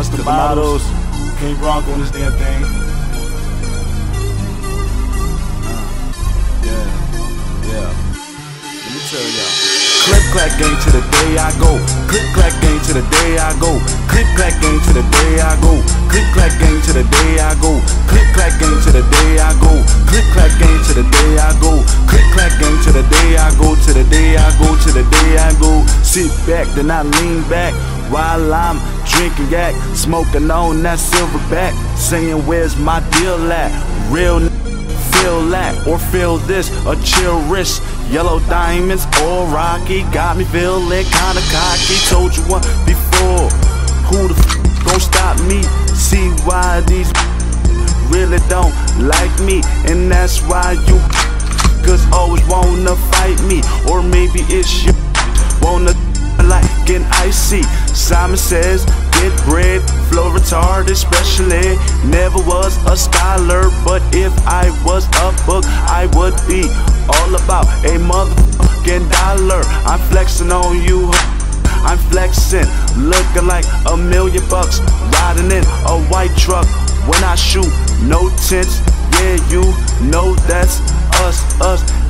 Shouts to the models. King Bronco on this damn thing. Yeah. Let me tell y'all. Click clack gang to the day I go. Click clack gang to the day I go. Click clack gang to the day I go. Click clack gang to the day I go. Click clack gang to the day I go. Click clack gang to the day I go. Click clack gang to the day I go. To the day I go. To the day I go. Sit back, then I lean back while I'm drinking yak, smoking on that silverback, saying where's my deal at? Real feel that or feel this, a chill wrist, yellow diamonds or rocky, got me feeling kinda cocky. Told you one before, who the gon' stop me? See why these really don't like me, and that's why you cause always wanna fight me, or maybe it's you wanna like getting icy. Simon Says get bread, flow retarded especially. Never was a scholar, but if I was a book, I would be all about a motherfucking dollar. I'm flexing on you, I'm flexing, looking like $1 million, riding in a white truck. When I shoot, no tints, yeah, you know that's us.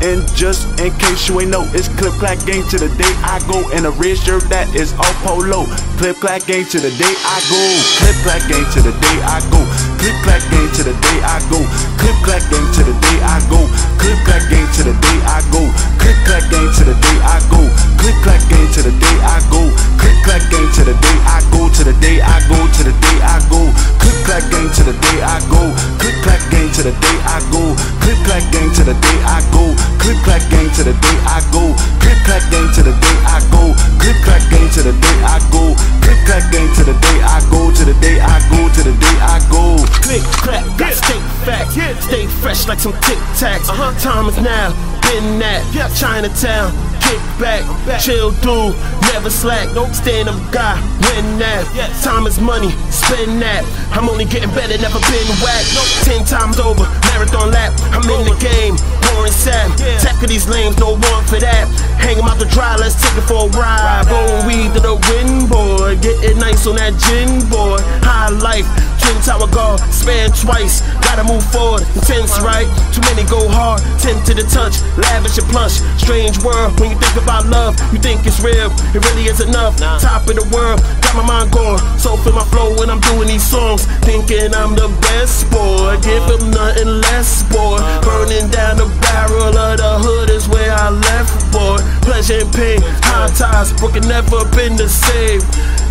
And just in case you ain't know, it's Clip Clack Gang to the day I go. And a red shirt that is all polo. Clip Clack Gang to the day I go. Clip Clack Gang to the day I go. Clip Clack Gang to the day I go. Clip Clack Gang to the day I go. Clip Clack Gang to the day I go. Clip Clack Gang to the day I go. Clip Clack Gang to the day I go. Clip Clack Gang to the day I go. To the day I go. To the day I go. Clip Clack Gang to the day I go. Clip Clack Gang to the day I go. Clip Clack Gang to the day I go. Clip Clack Gang to the day I go. Clip Clack Gang to the day I go. Clip Clack Gang to the day I go. Clip Clack Gang to the day I go. To the day I go. To the day I go. Click clack, got state facts. Stay fresh like some Tic Tacs. Time is now, been that. Chinatown, kick back, chill dude, never slack. Stand up guy, win that. Time is money, spend that. I'm only getting better, never been whacked. 10 times over, marathon lap. I'm in the game, pouring sap. Tackle these lames, no one for that. Hang 'em out the dry, let's take it for a ride. Rolling weed to the wind, boy. Getting nice on that gin, boy. High life, Twin Tower guard, span twice. Gotta move forward, intense, right? Too many go hard, tempted to touch, lavish and plush. Strange world, when you think about love, you think it's real, it really is enough. Top of the world, got my mind going, so feel my flow when I'm doing these songs. Thinking I'm the best, boy, give them nothing less, boy. Burning down the barrel of the hood is where I left, boy. Pleasure and pain, high times, broken, never been the same.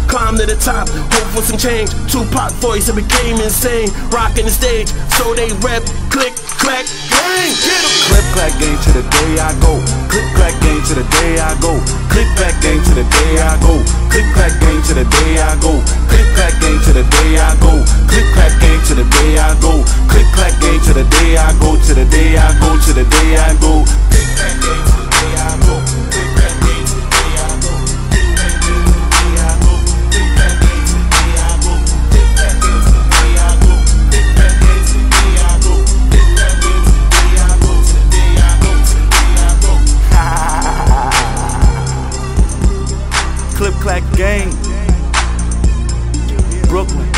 Climb to the top, hope for some change. Tupac voice, it became insane. Rocking the stage, so they rap. Click, clack, gang, get 'em. Clip Clack Gang to the day I go. Clip Clack Gang to the day I go. Clip Clack Gang to the day I go. Clip Clack Gang to the day I go. Clip Clack Gang to the day I go. Clip Clack Gang to the day I go. Clip Clack Gang to the day I go. To the day I go. To the day I go. Clip Clack Gang to the day I go. Clip Clack Gang to the day I go. Clip Clack Gang, Brooklyn.